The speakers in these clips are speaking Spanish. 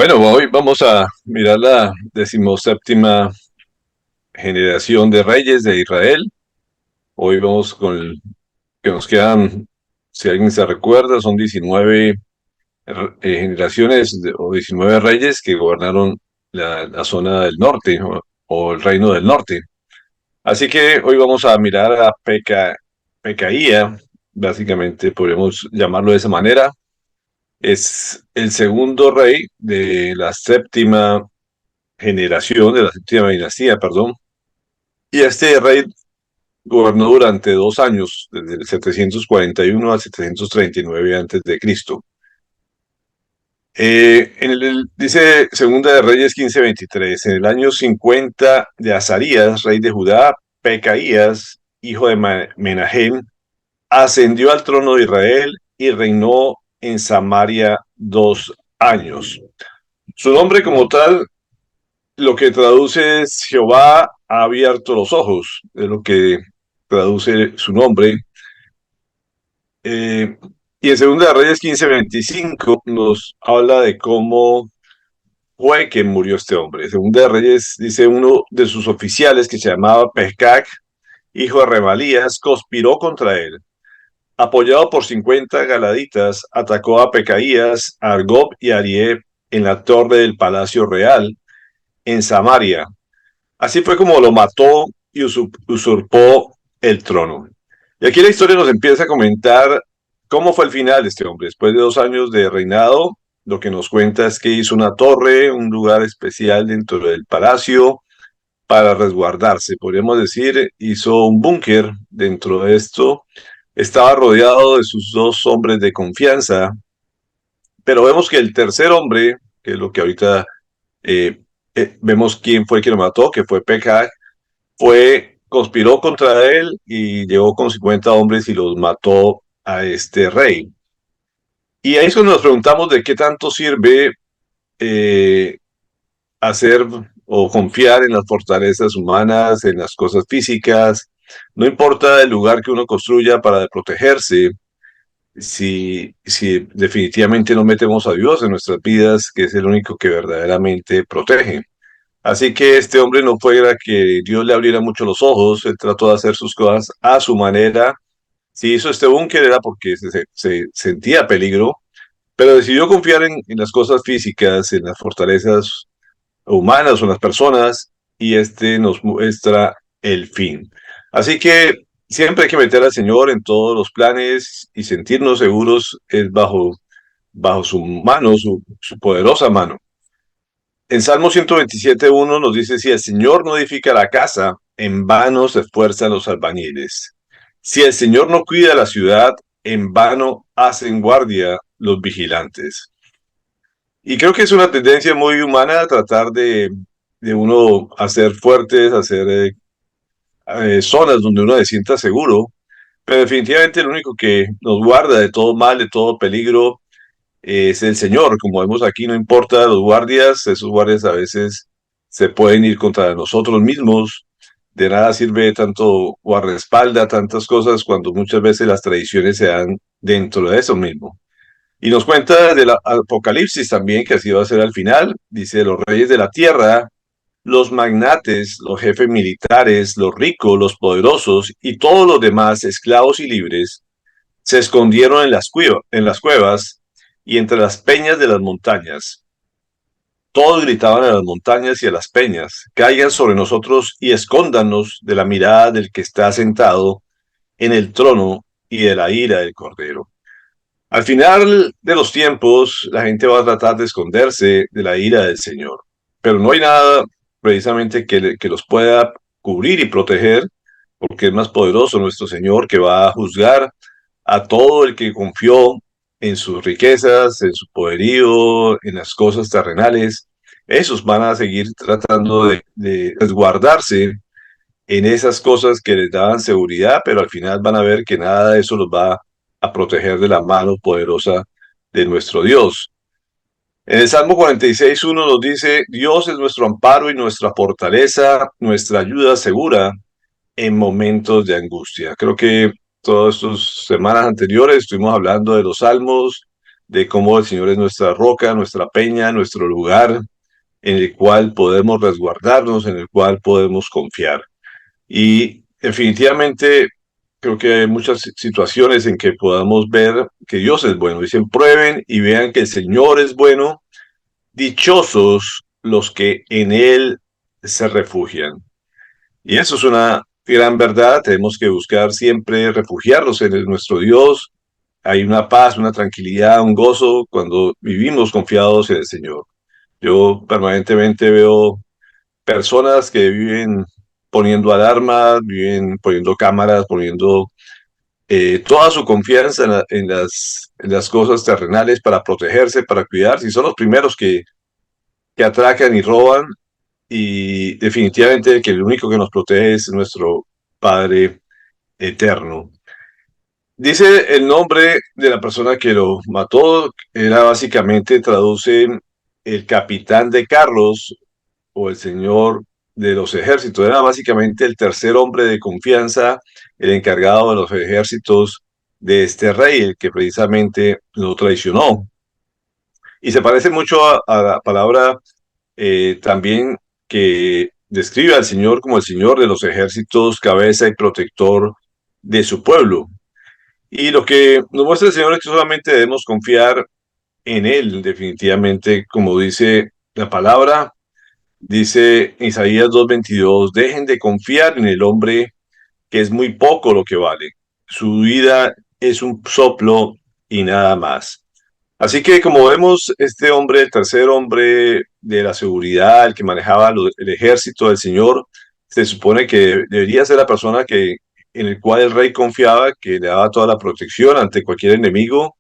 Bueno, hoy vamos a mirar la decimoséptima generación de reyes de Israel. Hoy vamos con que nos quedan, si alguien se recuerda, son 19 generaciones o 19 reyes que gobernaron la zona del norte o el reino del norte. Así que hoy vamos a mirar a Pecaía, básicamente podemos llamarlo de esa manera. Es el segundo rey de la séptima generación, de la séptima dinastía, perdón. Y este rey gobernó durante 2 años, desde el 741 al 739 antes de Cristo. Dice Segunda de Reyes 15:23, en el año 50 de Azarías, rey de Judá, Pecaías, hijo de Menahem, ascendió al trono de Israel y reinó en Samaria 2 años. Su nombre como tal lo que traduce es Jehová ha abierto los ojos, es lo que traduce su nombre. Eh, y en Segunda de Reyes 15:25 nos habla de cómo fue que murió este hombre. Segunda de Reyes dice uno de sus oficiales que se llamaba Pescac, hijo de Remalías, conspiró contra él. Apoyado por 50 galaditas, atacó a Pecaías, a Argob y a Arieb en la torre del palacio real en Samaria. Así fue como lo mató y usurpó el trono. Y aquí la historia nos empieza a comentar cómo fue el final de este hombre. Después de 2 años de reinado, lo que nos cuenta es que hizo una torre, un lugar especial dentro del palacio para resguardarse. Podríamos decir, hizo un búnker dentro de esto. Estaba rodeado de sus 2 hombres de confianza, pero vemos que el tercer hombre, que es lo que ahorita vemos quién fue quien lo mató, que fue Pekah, conspiró contra él y llegó con 50 hombres y los mató a este rey. Y ahí es cuando nos preguntamos de qué tanto sirve eh, hacer o confiar en las fortalezas humanas, en las cosas físicas. No importa el lugar que uno construya para protegerse, si definitivamente no metemos a Dios en nuestras vidas, que es el único que verdaderamente protege. Así que este hombre no fuera que Dios le abriera mucho los ojos, él trató de hacer sus cosas a su manera. Si hizo este búnker era porque se sentía peligro, pero decidió confiar en las cosas físicas, en las fortalezas humanas o en las personas, y este nos muestra el fin. Así que siempre hay que meter al Señor en todos los planes y sentirnos seguros es bajo su mano, su poderosa mano. En Salmo 127:1 nos dice, si el Señor no edifica la casa, en vano se esfuerzan los albañiles. Si el Señor no cuida la ciudad, en vano hacen guardia los vigilantes. Y creo que es una tendencia muy humana tratar de uno hacer fuertes, hacer zonas donde uno se sienta seguro, pero definitivamente lo único que nos guarda de todo mal, de todo peligro, es el Señor. Como vemos aquí, no importa los guardias, esos guardias a veces se pueden ir contra nosotros mismos. De nada sirve tanto guardaespaldas, tantas cosas, cuando muchas veces las tradiciones se dan dentro de eso mismo. Y nos cuenta del Apocalipsis también, que así va a ser al final. Dice, los reyes de la tierra, los magnates, los jefes militares, los ricos, los poderosos y todos los demás, esclavos y libres, se escondieron en las cuevas y entre las peñas de las montañas. Todos gritaban a las montañas y a las peñas, caigan sobre nosotros y escóndanos de la mirada del que está sentado en el trono y de la ira del Cordero. Al final de los tiempos, la gente va a tratar de esconderse de la ira del Señor, pero no hay nada precisamente que los pueda cubrir y proteger, porque es más poderoso nuestro Señor, que va a juzgar a todo el que confió en sus riquezas, en su poderío, en las cosas terrenales. Esos van a seguir tratando de resguardarse en esas cosas que les daban seguridad, pero al final van a ver que nada de eso los va a proteger de la mano poderosa de nuestro Dios. En el Salmo 46:1 nos dice, Dios es nuestro amparo y nuestra fortaleza, nuestra ayuda segura en momentos de angustia. Creo que todas estas semanas anteriores estuvimos hablando de los salmos, de cómo el Señor es nuestra roca, nuestra peña, nuestro lugar en el cual podemos resguardarnos, en el cual podemos confiar. Y definitivamente creo que hay muchas situaciones en que podamos ver que Dios es bueno. Dicen, prueben y vean que el Señor es bueno. Dichosos los que en Él se refugian. Y eso es una gran verdad. Tenemos que buscar siempre refugiarnos en nuestro Dios. Hay una paz, una tranquilidad, un gozo cuando vivimos confiados en el Señor. Yo permanentemente veo personas que viven poniendo alarmas, viven poniendo cámaras, poniendo toda su confianza en las cosas terrenales para protegerse, para cuidarse, y son los primeros que atracan y roban, y definitivamente que el único que nos protege es nuestro Padre eterno. Dice el nombre de la persona que lo mató, era básicamente, traduce el capitán de carros o el señor de los ejércitos. Era básicamente el tercer hombre de confianza, el encargado de los ejércitos de este rey, el que precisamente lo traicionó. Y se parece mucho a la palabra también que describe al Señor como el Señor de los ejércitos, cabeza y protector de su pueblo. Y lo que nos muestra el Señor es que solamente debemos confiar en Él, definitivamente, como dice la palabra. Dice Isaías 2:22, dejen de confiar en el hombre, que es muy poco lo que vale. Su vida es un soplo y nada más. Así que como vemos, este hombre, el tercer hombre de la seguridad, el que manejaba el ejército del Señor, se supone que debería ser la persona en el cual el rey confiaba, que le daba toda la protección ante cualquier enemigo,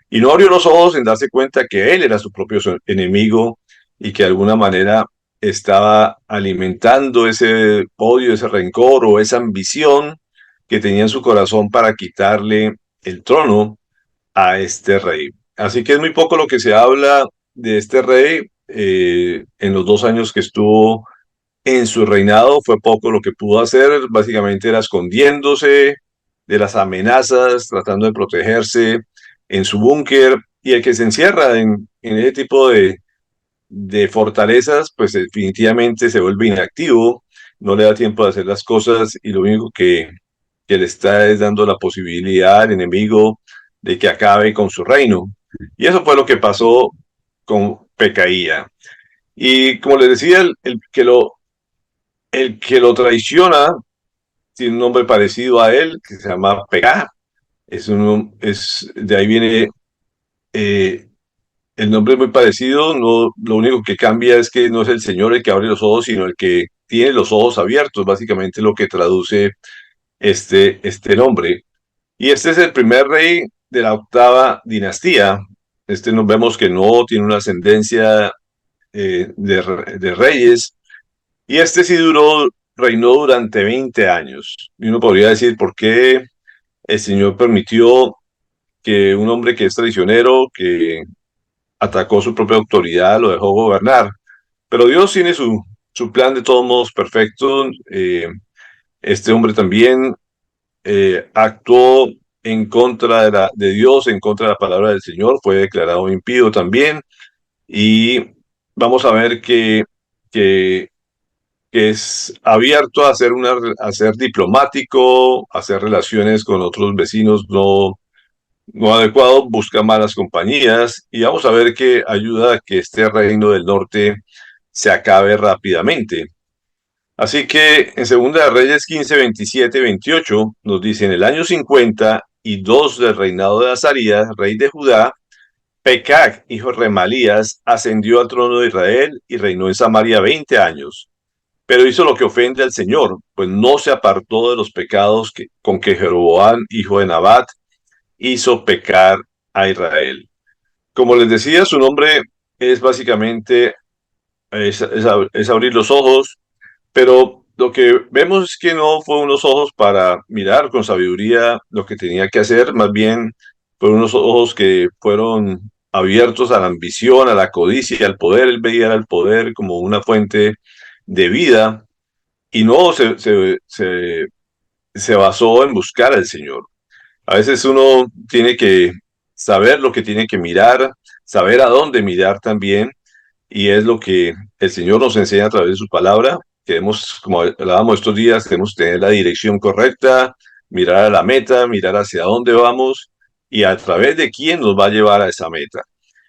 y no abrió los ojos en darse cuenta que él era su propio enemigo y que de alguna manera estaba alimentando ese odio, ese rencor o esa ambición que tenía en su corazón para quitarle el trono a este rey. Así que es muy poco lo que se habla de este rey. En los 2 años que estuvo en su reinado fue poco lo que pudo hacer. Básicamente era escondiéndose de las amenazas, tratando de protegerse en su búnker. Y el que se encierra en ese tipo de fortalezas, pues definitivamente se vuelve inactivo, no le da tiempo de hacer las cosas, y lo único que le está es dando la posibilidad al enemigo de que acabe con su reino. Y eso fue lo que pasó con Pecaía. Y como les decía, el que lo traiciona tiene un nombre parecido a él, que se llama Pekah. De ahí viene eh, el nombre, es muy parecido. No, lo único que cambia es que no es el Señor el que abre los ojos, sino el que tiene los ojos abiertos, básicamente lo que traduce este nombre. Y este es el primer rey de la octava dinastía. Nos vemos que no tiene una ascendencia de reyes. Y este sí reinó durante 20 años. Y uno podría decir, ¿por qué el Señor permitió que un hombre que es traicionero, que atacó su propia autoridad, lo dejó gobernar? Pero Dios tiene su plan de todos modos perfecto. Este hombre también actuó en contra de Dios, en contra de la palabra del Señor, fue declarado impío también. Y vamos a ver que que es abierto a a ser diplomático, a hacer relaciones con otros vecinos no adecuados, busca malas compañías, y vamos a ver que ayuda a que este reino del norte se acabe rápidamente. Así que en Segunda de Reyes 15, 27, 28 nos dice, en el año 52 del reinado de Azarías, rey de Judá, Pecac, hijo de Remalías, ascendió al trono de Israel y reinó en Samaria 20 años. Pero hizo lo que ofende al Señor, pues no se apartó de los pecados con que Jeroboam, hijo de Nabat, hizo pecar a Israel. Como les decía, su nombre es básicamente es abrir los ojos, pero lo que vemos es que no fue unos ojos para mirar con sabiduría lo que tenía que hacer, más bien fueron unos ojos que fueron abiertos a la ambición, a la codicia, al poder. Él veía al poder como una fuente de vida, y no se basó en buscar al Señor. A veces uno tiene que saber lo que tiene que mirar, saber a dónde mirar también, y es lo que el Señor nos enseña a través de su palabra. Queremos, como hablábamos estos días, queremos tener la dirección correcta, mirar a la meta, mirar hacia dónde vamos y a través de quién nos va a llevar a esa meta.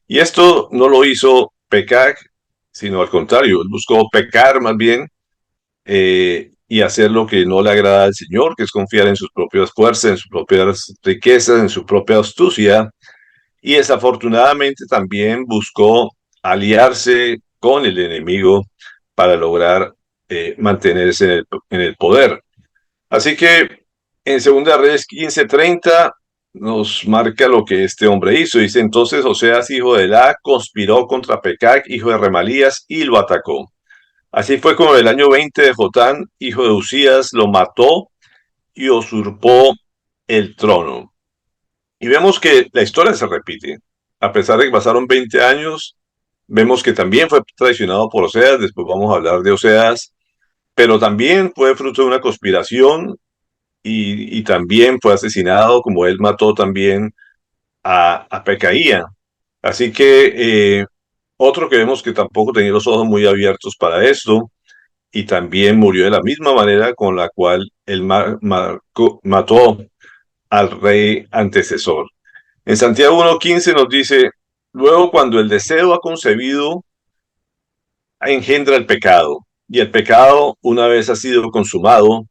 Y esto no lo hizo pecar, sino al contrario, él buscó pecar más bien y hacer lo que no le agrada al Señor, que es confiar en sus propias fuerzas, en sus propias riquezas, en su propia astucia. Y desafortunadamente también buscó aliarse con el enemigo para lograr mantenerse en el poder. Así que en Segunda Reyes 15:30 nos marca lo que este hombre hizo. Dice, entonces Oseas, hijo de Elá, conspiró contra Pecac, hijo de Remalías, y lo atacó. Así fue como el año 20 de Jotán, hijo de Usías, lo mató y usurpó el trono. Y vemos que la historia se repite. A pesar de que pasaron 20 años, vemos que también fue traicionado por Oseas, después vamos a hablar de Oseas, pero también fue fruto de una conspiración y también fue asesinado, como él mató también a Pecaía. Así que otro que vemos que tampoco tenía los ojos muy abiertos para esto, y también murió de la misma manera con la cual él mató al rey antecesor. En Santiago 1:15 nos dice, luego cuando el deseo ha concebido, engendra el pecado, y el pecado, una vez ha sido consumado,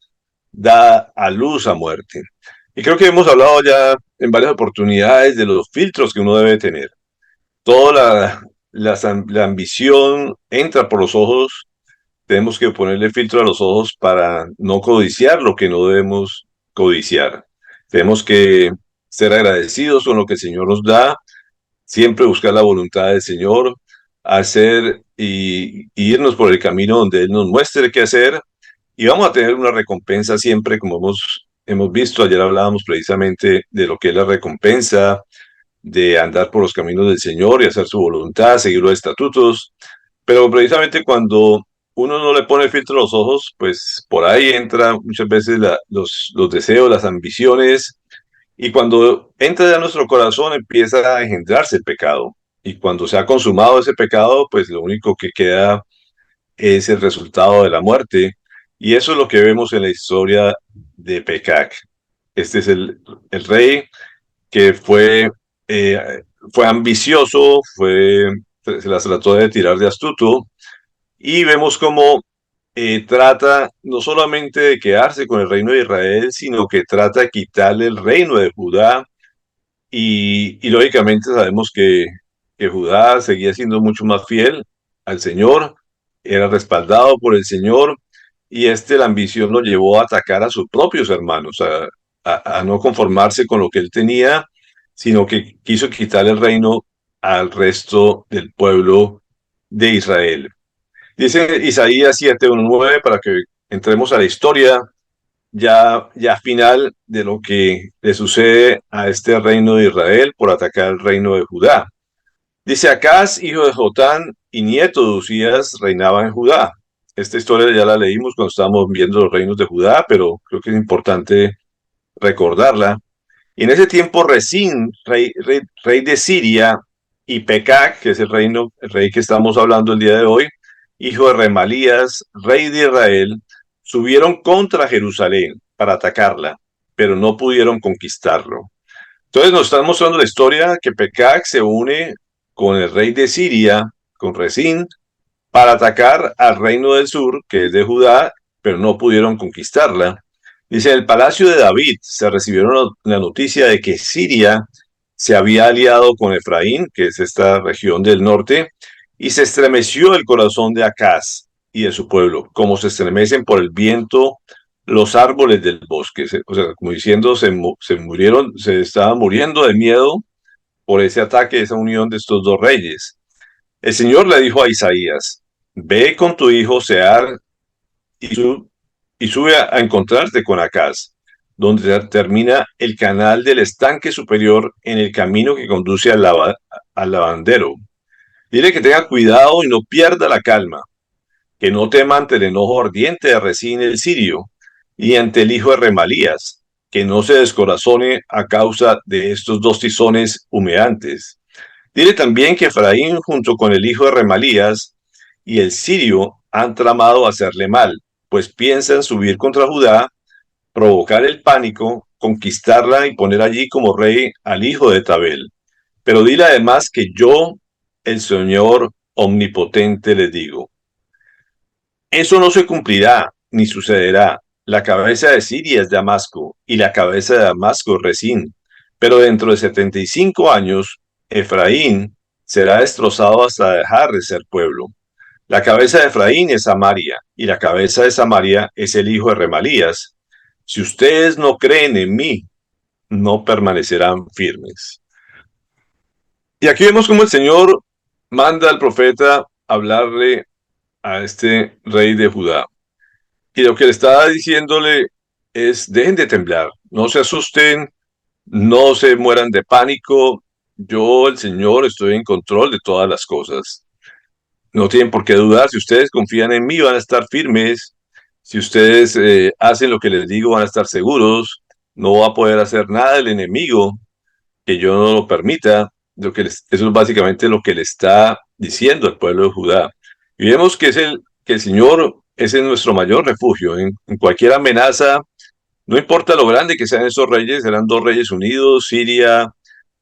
da a luz a muerte. Y creo que hemos hablado ya en varias oportunidades de los filtros que uno debe tener. Toda la ambición entra por los ojos. Tenemos que ponerle filtro a los ojos para no codiciar lo que no debemos codiciar. Tenemos que ser agradecidos con lo que el Señor nos da, siempre buscar la voluntad del Señor, hacer y irnos por el camino donde Él nos muestre qué hacer, y vamos a tener una recompensa siempre, como hemos visto. Ayer hablábamos precisamente de lo que es la recompensa de andar por los caminos del Señor y hacer su voluntad, seguir los estatutos, pero precisamente cuando uno no le pone filtro a los ojos, pues por ahí entra muchas veces los deseos, las ambiciones, y cuando entra ya a nuestro corazón empieza a engendrarse el pecado. Y cuando se ha consumado ese pecado, pues lo único que queda es el resultado de la muerte. Y eso es lo que vemos en la historia de Pecac. Este es el rey que eh, fue ambicioso, se las trató de tirar de astuto, y vemos cómo trata no solamente de quedarse con el reino de Israel, sino que trata de quitarle el reino de Judá, y lógicamente sabemos que Judá seguía siendo mucho más fiel al Señor, era respaldado por el Señor, y la ambición lo llevó a atacar a sus propios hermanos, a no conformarse con lo que él tenía, sino que quiso quitarle el reino al resto del pueblo de Israel. Dice Isaías 7:1-9, para que entremos a la historia ya final de lo que le sucede a este reino de Israel por atacar el reino de Judá. Dice, Acaz, hijo de Jotán y nieto de Usías, reinaba en Judá. Esta historia ya la leímos cuando estábamos viendo los reinos de Judá, pero creo que es importante recordarla. Y en ese tiempo Resín, rey de Siria, y Pecac, que es el rey que estamos hablando el día de hoy, hijo de Remalías, rey de Israel, subieron contra Jerusalén para atacarla, pero no pudieron conquistarlo. Entonces nos están mostrando la historia que Pecac se une con el rey de Siria, con Resín, para atacar al reino del sur, que es de Judá, pero no pudieron conquistarla. Dice, en el palacio de David se recibieron la noticia de que Siria se había aliado con Efraín, que es esta región del norte, y se estremeció el corazón de Acaz y de su pueblo, como se estremecen por el viento los árboles del bosque. O sea, como diciendo, se estaban muriendo de miedo por ese ataque, esa unión de estos dos reyes. El Señor le dijo a Isaías, ve con tu hijo Sear y sube a encontrarte con Acaz, donde termina el canal del estanque superior en el camino que conduce al lavandero. Dile que tenga cuidado y no pierda la calma, que no tema ante el enojo ardiente de Resín el sirio y ante el hijo de Remalías. que no se descorazone a causa de estos dos tizones humeantes. Dile también que Efraín, junto con el hijo de Remalías y el sirio, han tramado hacerle mal, pues piensan subir contra Judá, provocar el pánico, conquistarla y poner allí como rey al hijo de Tabel. Pero dile además que yo, el Señor omnipotente, les digo, eso no se cumplirá ni sucederá. La cabeza de Siria es Damasco y la cabeza de Damasco Resín. Pero dentro de 75 años, Efraín será destrozado hasta dejar de ser pueblo. La cabeza de Efraín es Samaria y la cabeza de Samaria es el hijo de Remalías. Si ustedes no creen en mí, no permanecerán firmes. Y aquí vemos cómo el Señor manda al profeta hablarle a este rey de Judá. Y lo que le está diciéndole es, dejen de temblar, no se asusten, no se mueran de pánico. Yo, el Señor, estoy en control de todas las cosas. No tienen por qué dudar. Si ustedes confían en mí, van a estar firmes. Si ustedes hacen lo que les digo, van a estar seguros. No va a poder hacer nada el enemigo que yo no lo permita. Eso es básicamente lo que le está diciendo al pueblo de Judá. Y vemos que el Señor es nuestro mayor refugio. En cualquier amenaza, no importa lo grande que sean esos reyes, serán dos reyes unidos, Siria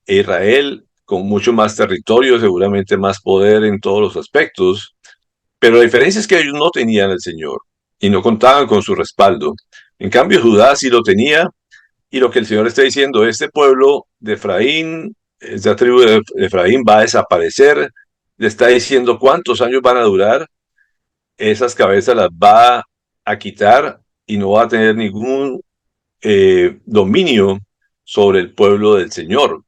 e Israel, con mucho más territorio, seguramente más poder en todos los aspectos. Pero la diferencia es que ellos no tenían al Señor y no contaban con su respaldo. En cambio, Judá sí lo tenía, y lo que el Señor está diciendo, este pueblo de Efraín, esta tribu de Efraín va a desaparecer, le está diciendo cuántos años van a durar, esas cabezas las va a quitar y no va a tener ningún dominio sobre el pueblo del Señor.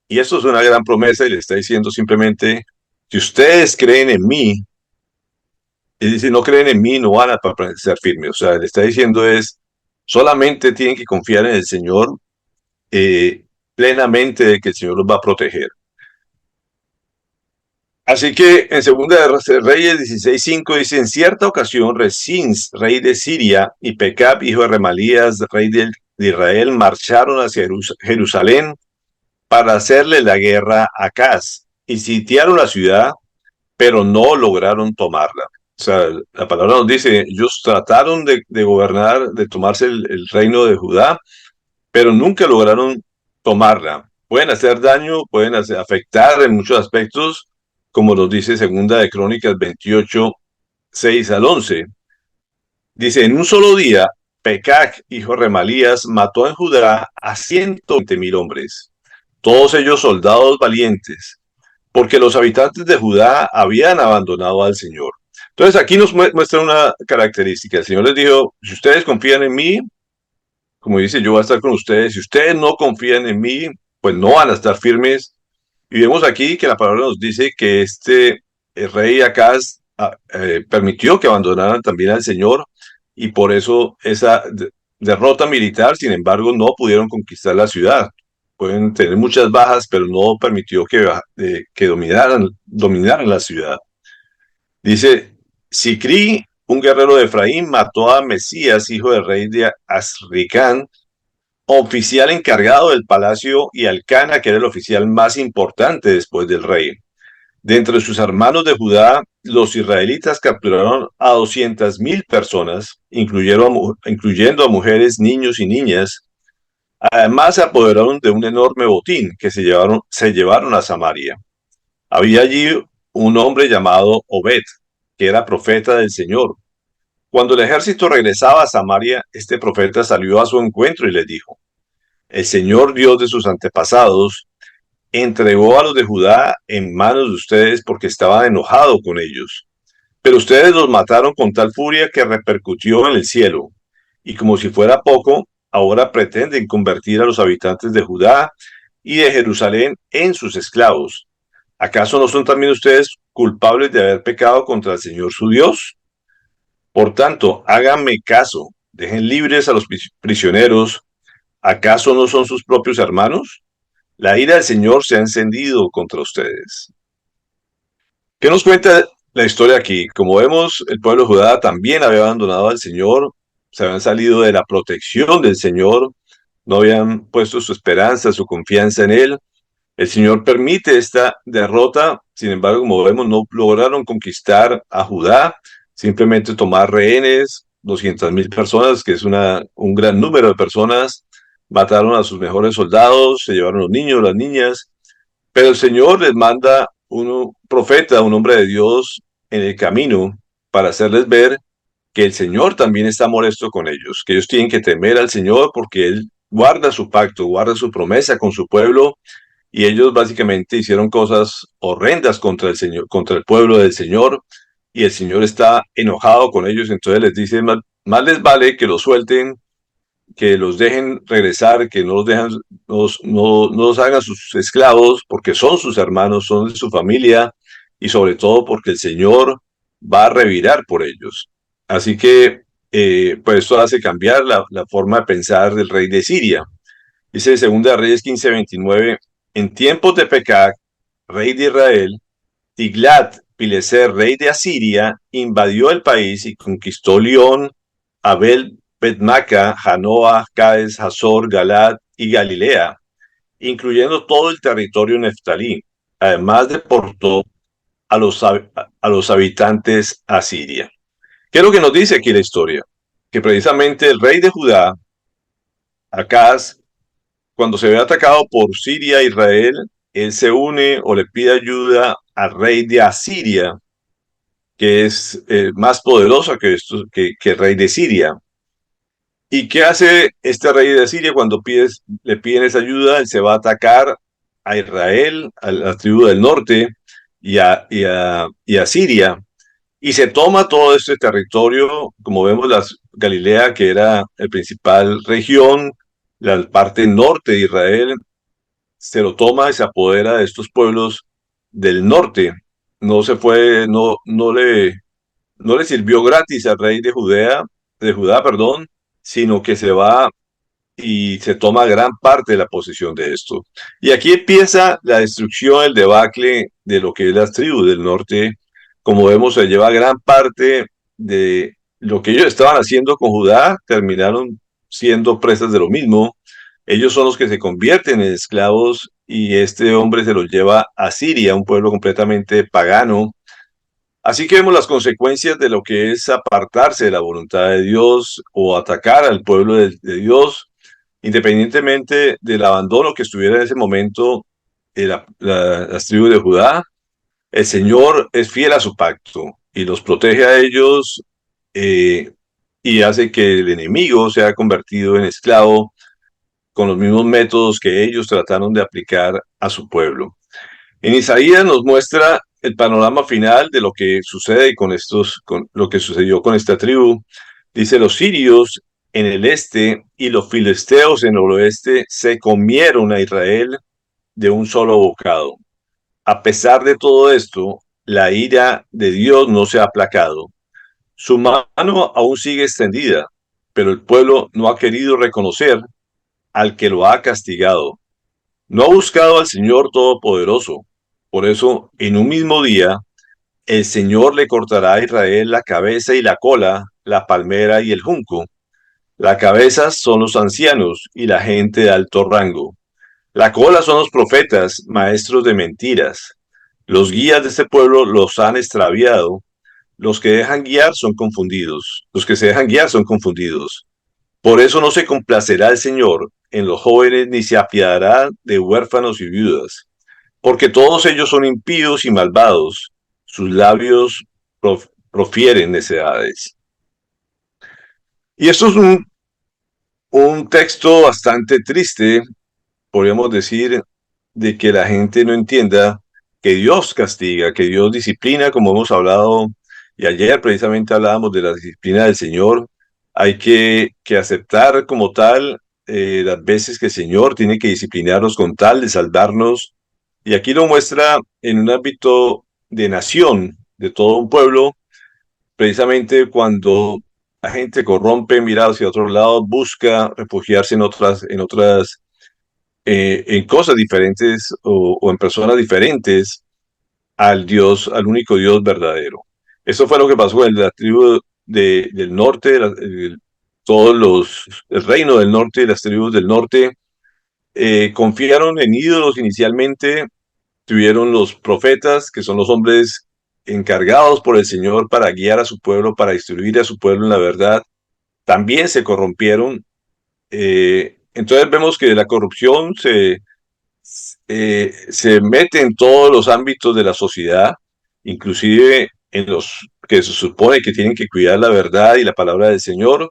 Y esto es una gran promesa y le está diciendo simplemente, si ustedes creen en mí, y si no creen en mí, no van a permanecer firmes. O sea, le está diciendo es, solamente tienen que confiar en el Señor eh, plenamente de que el Señor los va a proteger. Así que en Segunda de Reyes 16:5 dice, en cierta ocasión Resín, rey de Siria, y Pecab, hijo de Remalías, rey de Israel, marcharon hacia Jerusalén para hacerle la guerra a Acaz, y sitiaron la ciudad, pero no lograron tomarla. O sea, la palabra nos dice, ellos trataron de gobernar, de tomarse el reino de Judá, pero nunca lograron tomarla. Pueden hacer daño, pueden afectar en muchos aspectos, como nos dice Segunda de Crónicas 28, 6 al 11. Dice, en un solo día, Pecac, hijo de Remalías, mató en Judá a 120,000 hombres, todos ellos soldados valientes, porque los habitantes de Judá habían abandonado al Señor. Entonces aquí nos muestra una característica. El Señor les dijo, si ustedes confían en mí, como dice, yo voy a estar con ustedes. Si ustedes no confían en mí, pues no van a estar firmes. Y vemos aquí que la palabra nos dice que el rey Acaz permitió que abandonaran también al Señor y por eso esa derrota militar, sin embargo, no pudieron conquistar la ciudad. Pueden tener muchas bajas, pero no permitió que dominaran la ciudad. Dice, Sicrí, un guerrero de Efraín, mató a Mesías, hijo del rey de Azricán, oficial encargado del palacio, y Alcana, que era el oficial más importante después del rey. De entre sus hermanos de Judá, los israelitas capturaron a 200,000 personas, incluyendo a mujeres, niños y niñas. Además, se apoderaron de un enorme botín que se llevaron a Samaria. Había allí un hombre llamado Obed, que era profeta del Señor. Cuando el ejército regresaba a Samaria, este profeta salió a su encuentro y les dijo, el Señor Dios de sus antepasados entregó a los de Judá en manos de ustedes porque estaba enojado con ellos. Pero ustedes los mataron con tal furia que repercutió en el cielo. Y como si fuera poco, ahora pretenden convertir a los habitantes de Judá y de Jerusalén en sus esclavos. ¿Acaso no son también ustedes culpables de haber pecado contra el Señor su Dios? Por tanto, háganme caso, dejen libres a los prisioneros. ¿Acaso no son sus propios hermanos? La ira del Señor se ha encendido contra ustedes. ¿Qué nos cuenta la historia aquí? Como vemos, el pueblo de Judá también había abandonado al Señor, se habían salido de la protección del Señor, no habían puesto su esperanza, su confianza en Él. El Señor permite esta derrota, sin embargo, como vemos, no lograron conquistar a Judá, simplemente tomar rehenes, 200,000 personas, que es un gran número de personas, mataron a sus mejores soldados, se llevaron los niños, las niñas, pero el Señor les manda un profeta, un hombre de Dios en el camino para hacerles ver que el Señor también está molesto con ellos, que ellos tienen que temer al Señor porque Él guarda su pacto, guarda su promesa con su pueblo, y ellos básicamente hicieron cosas horrendas contra el Señor, contra el pueblo del Señor, y el Señor está enojado con ellos, entonces les dice, más les vale que los suelten, que los dejen regresar, que no los dejan, no los hagan sus esclavos, porque son sus hermanos, son de su familia, y sobre todo porque el Señor va a revirar por ellos. Así que, pues esto hace cambiar la forma de pensar del rey de Siria. Dice Segunda de Reyes 15:29, en tiempos de Pecac, rey de Israel, Tiglat-Pileser, rey de Asiria, invadió el país y conquistó Lión, Abel, Bet-Maca, Janoa, Cades, Hazor, Galad y Galilea, incluyendo todo el territorio neftalí. Además deportó a los habitantes a Siria. ¿Qué es lo que nos dice aquí la historia? Que precisamente el rey de Judá, Acaz, cuando se ve atacado por Siria e Israel, él se une o le pide ayuda al rey de Asiria, que es más poderoso que el rey de Siria. ¿Y qué hace este rey de Siria cuando le piden esa ayuda? Él se va a atacar a Israel, a la tribu del norte y a Siria. Y se toma todo este territorio, como vemos, Galilea, que era la principal región, la parte norte de Israel, se lo toma y se apodera de estos pueblos del norte. No se fue, no le sirvió gratis al rey de Judá, perdón, sino que se va y se toma gran parte de la posesión de esto. Y aquí empieza la destrucción, el debacle de lo que es las tribus del norte. Como vemos, se lleva gran parte de lo que ellos estaban haciendo con Judá, terminaron siendo presas de lo mismo. Ellos son los que se convierten en esclavos y este hombre se los lleva a Siria, un pueblo completamente pagano. Así que vemos las consecuencias de lo que es apartarse de la voluntad de Dios o atacar al pueblo de Dios, independientemente del abandono que estuviera en ese momento las tribus de Judá. El Señor es fiel a su pacto y los protege a ellos, eh, y hace que el enemigo sea convertido en esclavo con los mismos métodos que ellos trataron de aplicar a su pueblo. En Isaías nos muestra el panorama final de lo que sucede con lo que sucedió con esta tribu. Dice, los sirios en el este y los filisteos en el oeste se comieron a Israel de un solo bocado. A pesar de todo esto, la ira de Dios no se ha aplacado. Su mano aún sigue extendida, pero el pueblo no ha querido reconocer al que lo ha castigado. No ha buscado al Señor Todopoderoso. Por eso, en un mismo día, el Señor le cortará a Israel la cabeza y la cola, la palmera y el junco. La cabeza son los ancianos y la gente de alto rango. La cola son los profetas, maestros de mentiras. Los guías de este pueblo los han extraviado. Los que dejan guiar son confundidos. Los que se dejan guiar son confundidos. Por eso no se complacerá el Señor en los jóvenes ni se apiadará de huérfanos y viudas, porque todos ellos son impíos y malvados. Sus labios profieren necedades. Y esto es un texto bastante triste, podríamos decir, de que la gente no entienda que Dios castiga, que Dios disciplina, como hemos hablado, y ayer precisamente hablábamos de la disciplina del Señor. Hay que aceptar como tal las veces que el Señor tiene que disciplinarnos con tal de salvarnos. Y aquí lo muestra en un ámbito de nación, de todo un pueblo, precisamente cuando la gente corrompe, mira hacia otro lado, busca refugiarse en cosas diferentes o en personas diferentes al Dios, al único Dios verdadero. Eso fue lo que pasó en la tribu del norte, el reino del norte y las tribus del norte confiaron en ídolos inicialmente, tuvieron los profetas, que son los hombres encargados por el Señor para guiar a su pueblo, para instruir a su pueblo en la verdad, también se corrompieron. Entonces vemos que la corrupción se mete en todos los ámbitos de la sociedad, inclusive en los que se supone que tienen que cuidar la verdad y la palabra del Señor.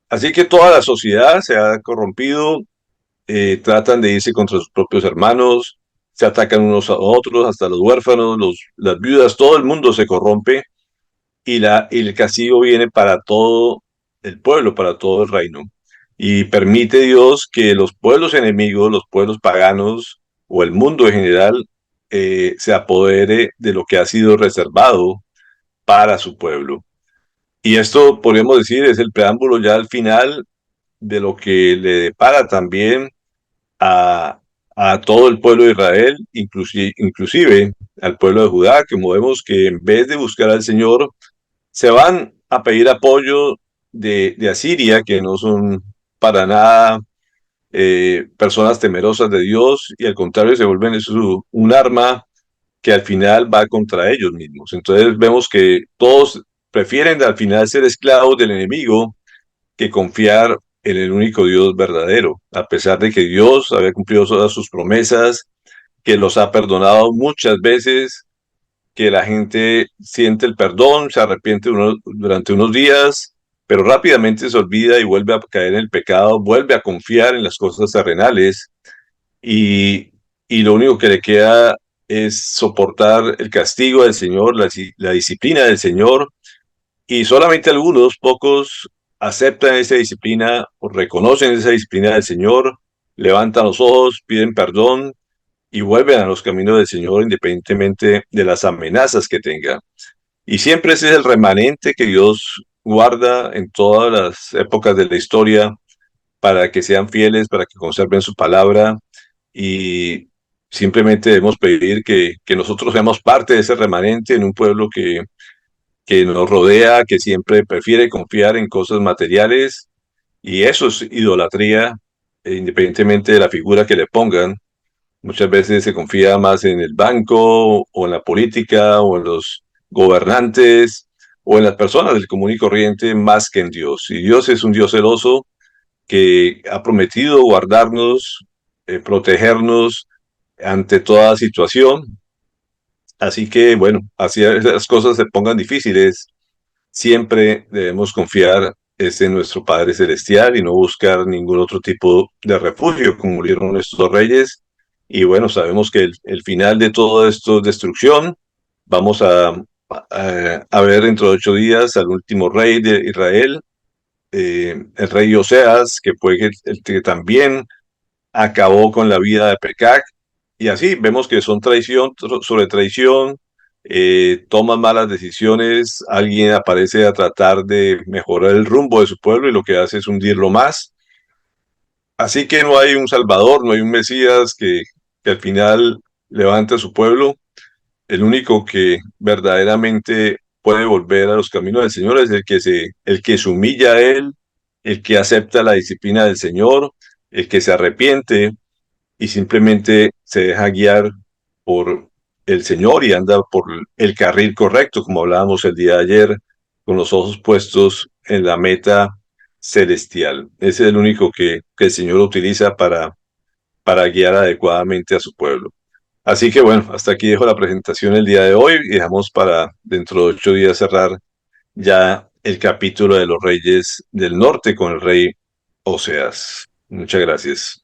Así que toda la sociedad se ha corrompido, tratan de irse contra sus propios hermanos, se atacan unos a otros, hasta los huérfanos, las viudas, todo el mundo se corrompe y el castigo viene para todo el pueblo, para todo el reino. Y permite Dios que los pueblos enemigos, los pueblos paganos o el mundo en general se apodere de lo que ha sido reservado para su pueblo. Y esto, podríamos decir, es el preámbulo ya al final de lo que le depara también a, a todo el pueblo de Israel, inclusive al pueblo de Judá, que vemos que en vez de buscar al Señor, se van a pedir apoyo de Asiria, que no son para nada personas temerosas de Dios, y al contrario se vuelven un arma que al final va contra ellos mismos. Entonces vemos que todos prefieren al final ser esclavos del enemigo que confiar en el único Dios verdadero, a pesar de que Dios había cumplido todas sus promesas, que los ha perdonado muchas veces, que la gente siente el perdón, se arrepiente durante unos días, pero rápidamente se olvida y vuelve a caer en el pecado, vuelve a confiar en las cosas terrenales y, y lo único que le queda es soportar el castigo del Señor, la disciplina del Señor, y solamente algunos, pocos, aceptan esa disciplina o reconocen esa disciplina del Señor, levantan los ojos, piden perdón y vuelven a los caminos del Señor independientemente de las amenazas que tenga. Y siempre ese es el remanente que Dios guarda en todas las épocas de la historia para que sean fieles, para que conserven su palabra y simplemente debemos pedir que nosotros seamos parte de ese remanente en un pueblo que nos rodea, que siempre prefiere confiar en cosas materiales y eso es idolatría, independientemente de la figura que le pongan. Muchas veces se confía más en el banco o en la política o en los gobernantes o en las personas del común y corriente más que en Dios. Y Dios es un Dios celoso que ha prometido guardarnos, protegernos ante toda situación. Así que, bueno, así las cosas se pongan difíciles, siempre debemos confiar en nuestro Padre Celestial y no buscar ningún otro tipo de refugio, como murieron nuestros reyes. Y bueno, sabemos que el final de todo esto es destrucción. Vamos a ver dentro de 8 días al último rey de Israel, el rey Oseas, que fue el que también acabó con la vida de Pecac. Y así vemos que son traición sobre traición, toman malas decisiones, alguien aparece a tratar de mejorar el rumbo de su pueblo y lo que hace es hundirlo más. Así que no hay un Salvador, no hay un Mesías que al final levante a su pueblo. El único que verdaderamente puede volver a los caminos del Señor es el que se humilla a Él, el que acepta la disciplina del Señor, el que se arrepiente y simplemente se deja guiar por el Señor y anda por el carril correcto, como hablábamos el día de ayer, con los ojos puestos en la meta celestial. Ese es el único que el Señor utiliza para guiar adecuadamente a su pueblo. Así que bueno, hasta aquí dejo la presentación el día de hoy y dejamos para dentro de 8 días cerrar ya el capítulo de los reyes del norte con el rey Oseas. Muchas gracias.